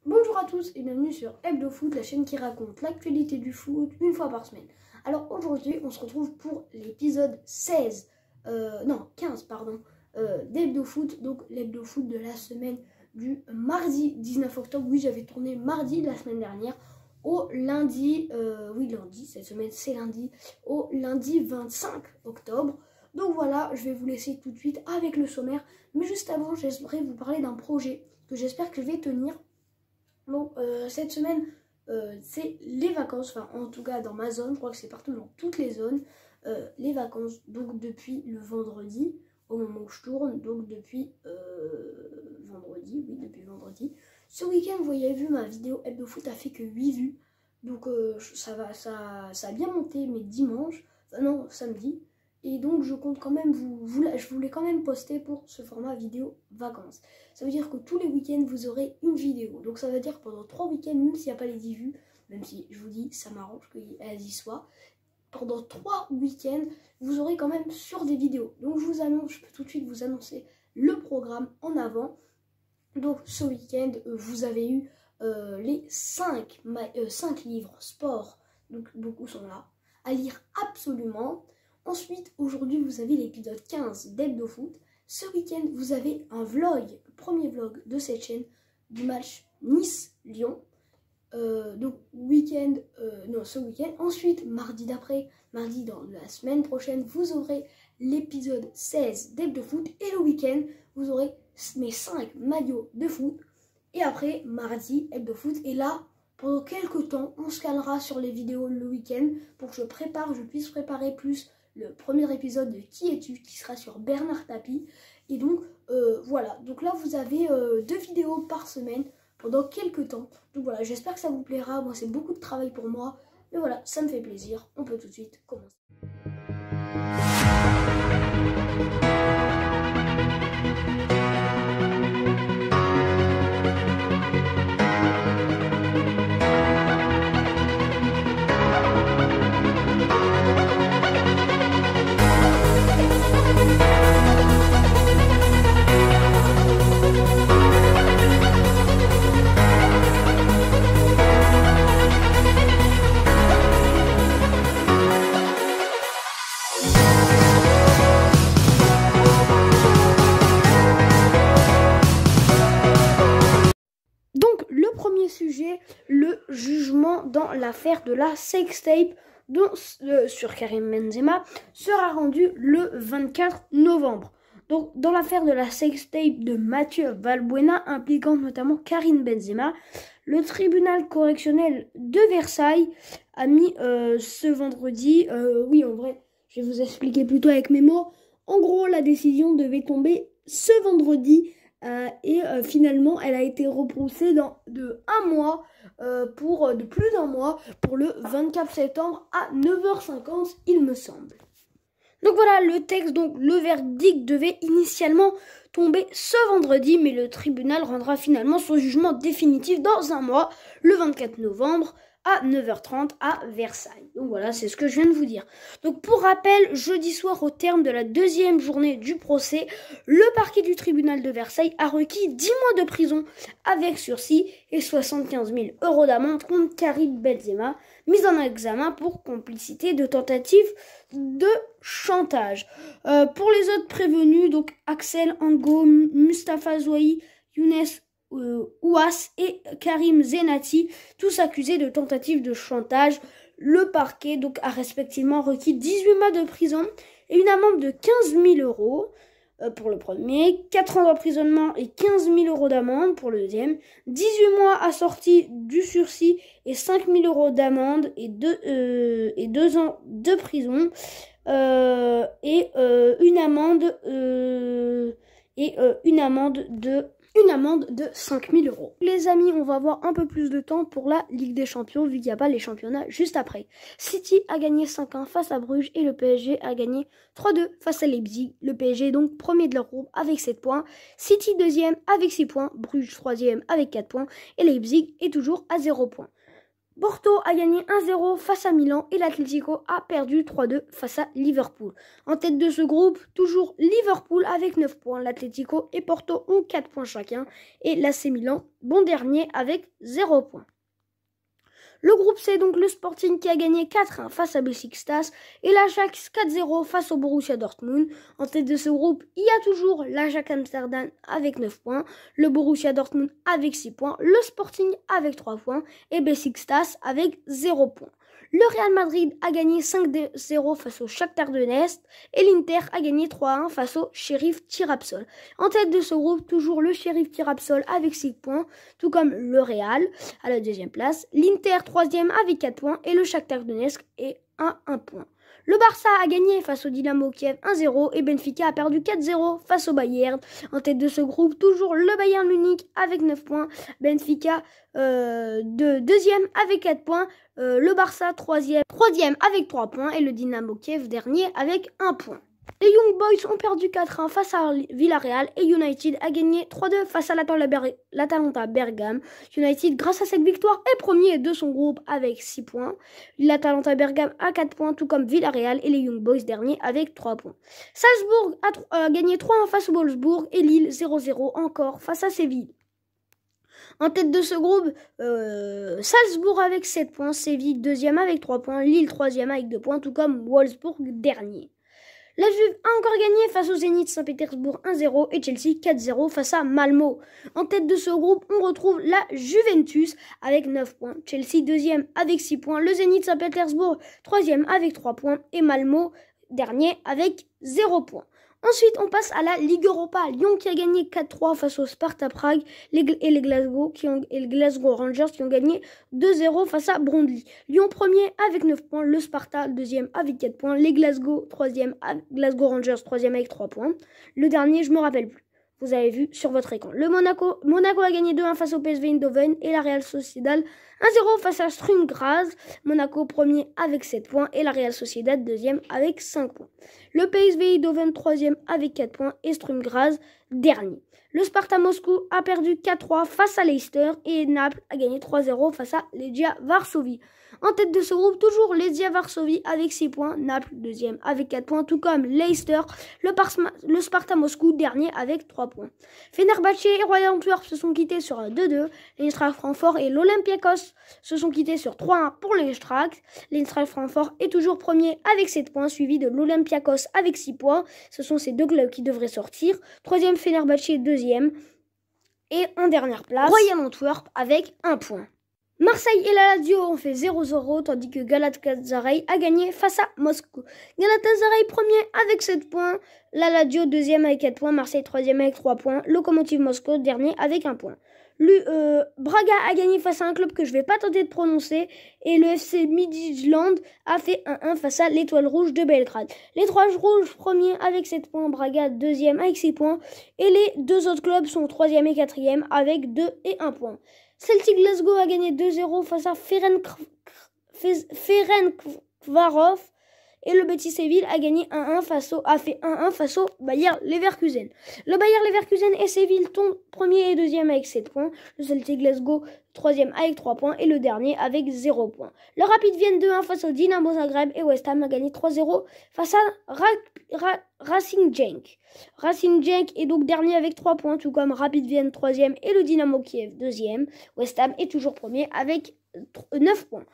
Bonjour à tous et bienvenue sur Hebdo Foot, la chaîne qui raconte l'actualité du foot une fois par semaine. Alors aujourd'hui, on se retrouve pour l'épisode 15 d'Hebdo Foot, donc l'Hebdo Foot de la semaine du mardi 19 octobre. Oui, j'avais tourné mardi la semaine dernière au lundi, lundi, cette semaine c'est lundi, au lundi 25 octobre. Donc voilà, je vais vous laisser tout de suite avec le sommaire. Mais juste avant, j'aimerais vous parler d'un projet que j'espère que je vais tenir. Donc cette semaine, c'est les vacances, enfin en tout cas dans ma zone, je crois que c'est partout dans toutes les zones, les vacances, donc depuis le vendredi, au moment où je tourne, donc depuis depuis vendredi. Ce week-end, vous avez vu, ma vidéo Hebdo Foot a fait que 8 vues, donc ça a bien monté, mais dimanche, samedi. Et donc je compte quand même je voulais quand même poster pour ce format vidéo vacances. Ça veut dire que tous les week-ends vous aurez une vidéo. Donc ça veut dire que pendant 3 week-ends, même s'il n'y a pas les 10 vues, même si je vous dis ça m'arrange qu'elles y soient, pendant 3 week-ends, vous aurez quand même sur des vidéos. Donc je peux tout de suite vous annoncer le programme en avant. Donc ce week-end, vous avez eu les 5 livres sport, donc beaucoup sont là, à lire absolument. Ensuite, aujourd'hui, vous avez l'épisode 15 d'Hebdo Foot. Ce week-end, vous avez un vlog, le premier vlog de cette chaîne, du match Nice-Lyon. Donc, ce week-end. Ensuite, mardi dans la semaine prochaine, vous aurez l'épisode 16 d'Hebdo Foot. Et le week-end, vous aurez mes 5 maillots de foot. Et après, mardi, Hebdo Foot. Et là, pendant quelques temps, on se calera sur les vidéos le week-end pour que je puisse préparer plus le premier épisode de Qui es-tu, qui sera sur Bernard Tapie. Et donc voilà, donc là vous avez 2 vidéos par semaine pendant quelques temps. Donc voilà, j'espère que ça vous plaira. Moi c'est beaucoup de travail pour moi, mais voilà, ça me fait plaisir. On peut tout de suite commencer. Sujet, le jugement dans l'affaire de la sextape sur Karim Benzema sera rendu le 24 novembre. Donc dans l'affaire de la sextape de Mathieu Valbuena impliquant notamment Karim Benzema, le tribunal correctionnel de Versailles a mis ce vendredi, en vrai je vais vous expliquer plutôt avec mes mots, en gros la décision devait tomber ce vendredi. Finalement, elle a été repoussée de plus d'un mois, pour le 24 septembre à 9h50, il me semble. Donc voilà, le verdict devait initialement tomber ce vendredi, mais le tribunal rendra finalement son jugement définitif dans un mois, le 24 novembre, à 9h30 à Versailles. Donc voilà, c'est ce que je viens de vous dire. Donc pour rappel, jeudi soir, au terme de la 2e journée du procès, le parquet du tribunal de Versailles a requis 10 mois de prison avec sursis et 75 000 € d'amende contre Karim Benzema, mis en examen pour complicité de tentative de chantage. Pour les autres prévenus, donc Axel Ango, Mustafa Zouaï, Younes Ouass et Karim Zenati, tous accusés de tentative de chantage. Le parquet a respectivement requis 18 mois de prison et une amende de 15 000 € pour le premier, 4 ans d'emprisonnement et 15 000 € d'amende pour le deuxième, 18 mois assortis du sursis et 5 000 € d'amende et 2 ans de prison et une amende de 5 000 €. Les amis, on va avoir un peu plus de temps pour la Ligue des Champions, vu qu'il n'y a pas les championnats juste après. City a gagné 5-1 face à Bruges et le PSG a gagné 3-2 face à Leipzig. Le PSG est donc premier de leur groupe avec 7 points. City deuxième avec 6 points. Bruges troisième avec 4 points. Et Leipzig est toujours à 0 points. Porto a gagné 1-0 face à Milan et l'Atlético a perdu 3-2 face à Liverpool. En tête de ce groupe, toujours Liverpool avec 9 points. L'Atlético et Porto ont 4 points chacun et l'AC Milan, bon dernier, avec 0 points. Le groupe C, donc le Sporting qui a gagné 4-1 face à Beşiktaş et l'Ajax 4-0 face au Borussia Dortmund. En tête de ce groupe, il y a toujours l'Ajax Amsterdam avec 9 points, le Borussia Dortmund avec 6 points, le Sporting avec 3 points et Beşiktaş avec 0 points. Le Real Madrid a gagné 5-0 face au Shakhtar Donetsk et l'Inter a gagné 3-1 face au Sheriff Tiraspol. En tête de ce groupe, toujours le Sheriff Tiraspol avec 6 points, tout comme le Real à la deuxième place, l'Inter 3e avec 4 points et le Shakhtar Donetsk est à 1 point. Le Barça a gagné face au Dynamo Kiev 1-0 et Benfica a perdu 4-0 face au Bayern. En tête de ce groupe, toujours le Bayern Munich avec 9 points, Benfica deuxième avec 4 points, le Barça troisième avec 3 points et le Dynamo Kiev dernier avec 1 point. Les Young Boys ont perdu 4-1 face à Villarreal et United a gagné 3-2 face à l'Atalanta Bergame. United, grâce à cette victoire, est premier de son groupe avec 6 points. L'Atalanta Bergame a 4 points, tout comme Villarreal et les Young Boys dernier avec 3 points. Salzbourg a gagné 3-1 face au Wolfsburg et Lille 0-0 encore face à Séville. En tête de ce groupe, Salzbourg avec 7 points, Séville deuxième avec 3 points, Lille troisième avec 2 points, tout comme Wolfsburg dernier. La Juve a encore gagné face au Zénith Saint-Pétersbourg 1-0 et Chelsea 4-0 face à Malmo. En tête de ce groupe, on retrouve la Juventus avec 9 points, Chelsea deuxième avec 6 points, le Zénith Saint-Pétersbourg troisième avec 3 points et Malmo dernier avec 0 points. Ensuite, on passe à la Ligue Europa. Lyon qui a gagné 4-3 face au Sparta Prague et les Glasgow Rangers qui ont gagné 2-0 face à Brondby. Lyon premier avec 9 points, le Sparta deuxième avec 4 points, les Glasgow Rangers troisième avec 3 points. Le dernier, je me rappelle plus. Vous avez vu sur votre écran. Le Monaco a gagné 2-1 face au PSV Eindhoven et la Real Sociedad 1-0 face à Sturm Graz. Monaco premier avec 7 points et la Real Sociedad deuxième avec 5 points. Le PSV Eindhoven troisième avec 4 points et Sturm Graz dernier. Le Sparta Moscou a perdu 4-3 face à Leicester et Naples a gagné 3-0 face à Legia Varsovie. En tête de ce groupe, toujours Legia Varsovie avec 6 points, Naples deuxième avec 4 points, tout comme Leicester, le Sparta Moscou dernier avec 3 points. Fenerbahçe et Royal Antwerp se sont quittés sur un 2-2, l'Eintracht Francfort et l'Olympiakos se sont quittés sur 3-1 pour l'Eintracht. L'Eintracht Francfort est toujours premier avec 7 points, suivi de l'Olympiakos avec 6 points. Ce sont ces deux clubs qui devraient sortir. Troisième Fenerbahçe, deuxième. Et en dernière place, Royal Antwerp avec 1 point. Marseille et la Lazio ont fait 0-0, tandis que Galatasaray a gagné face à Moscou. Galatasaray premier avec 7 points, la Lazio deuxième avec 4 points, Marseille troisième avec 3 points, Lokomotiv Moscou dernier avec 1 point. Braga a gagné face à un club que je ne vais pas tenter de prononcer et le FC Midtjylland a fait 1-1 face à l'Étoile Rouge de Belgrade. L'Étoile Rouge premier avec 7 points, Braga deuxième avec 6 points et les deux autres clubs sont troisième et quatrième avec 2 et 1 point. Celtic Glasgow a gagné 2-0 face à Ferencváros et le Betis Séville a gagné 1-1 face au Bayer Leverkusen. Le Bayer Leverkusen et Séville tombent premier et deuxième avec 7 points. Le Celtic Glasgow troisième avec 3 points et le dernier avec 0 points. Le Rapid Vienne 2-1 face au Dynamo Zagreb et West Ham a gagné 3-0 face à Racing Genk. Racing Genk est donc dernier avec 3 points, tout comme Rapid Vienne troisième et le Dynamo Kiev deuxième. West Ham est toujours premier avec 9 points.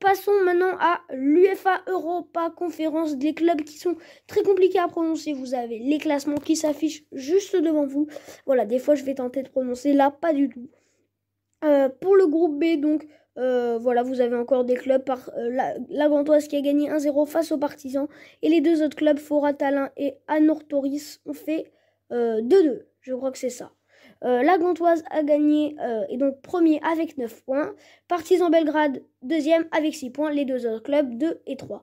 Passons maintenant à l'UEFA Europa Conférence, des clubs qui sont très compliqués à prononcer. Vous avez les classements qui s'affichent juste devant vous. Voilà, des fois je vais tenter de prononcer, là pas du tout. Pour le groupe B, donc voilà, vous avez encore des clubs par la Gantoise qui a gagné 1-0 face aux Partisans et les deux autres clubs, Fora Tallinn et Anorthoris, ont fait 2-2. Je crois que c'est ça. La Gantoise a gagné et donc premier avec 9 points. Partizan Belgrade deuxième avec 6 points. Les deux autres clubs 3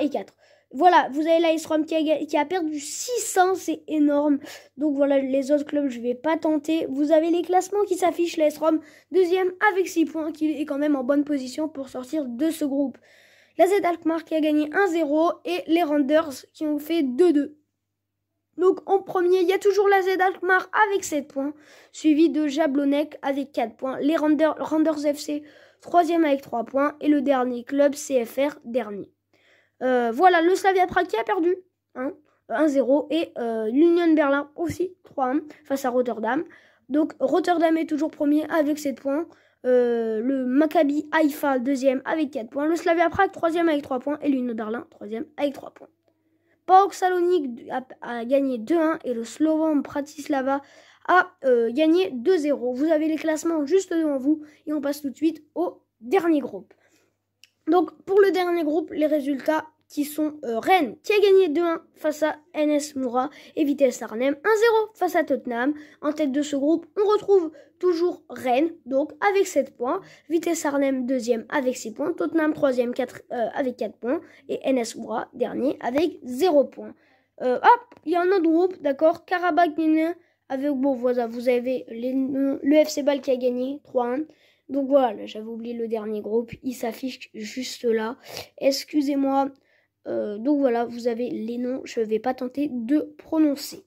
et 4. Voilà, vous avez l'AS Rome qui a perdu 600, c'est énorme. Donc voilà, les autres clubs, je ne vais pas tenter. Vous avez les classements qui s'affichent. L'AS Rome deuxième avec 6 points, qui est quand même en bonne position pour sortir de ce groupe. La Z Alkmaar qui a gagné 1-0 et les Randers qui ont fait 2-2. Donc en premier, il y a toujours la Z Alkmaar avec 7 points, suivi de Jablonec avec 4 points, les Randers FC 3e avec 3 points et le dernier club CFR dernier. Voilà, le Slavia Prague qui a perdu 1-0 et l'Union Berlin aussi 3-1 face à Rotterdam. Donc Rotterdam est toujours premier avec 7 points. Le Maccabi Haïfa 2e avec 4 points. Le Slavia Prague 3e avec 3 points. Et l'Union Berlin 3e avec 3 points. PAOK Salonique a gagné 2-1 et le Slovan Bratislava a gagné 2-0. Vous avez les classements juste devant vous et on passe tout de suite au dernier groupe. Donc pour le dernier groupe, les résultats qui sont Rennes qui a gagné 2-1 face à NS Moura et Vitesse Arnhem 1-0 face à Tottenham. En tête de ce groupe, on retrouve toujours Rennes donc avec 7 points, Vitesse Arnhem 2e avec 6 points, Tottenham 3e avec 4 points et NS Moura dernier avec 0 points. Il y a un autre groupe, d'accord, Karabakh avec, bon voilà, vous avez le FC Bâle qui a gagné 3-1. Donc voilà, j'avais oublié le dernier groupe, il s'affiche juste là. Excusez-moi. Donc voilà, vous avez les noms, je ne vais pas tenter de prononcer.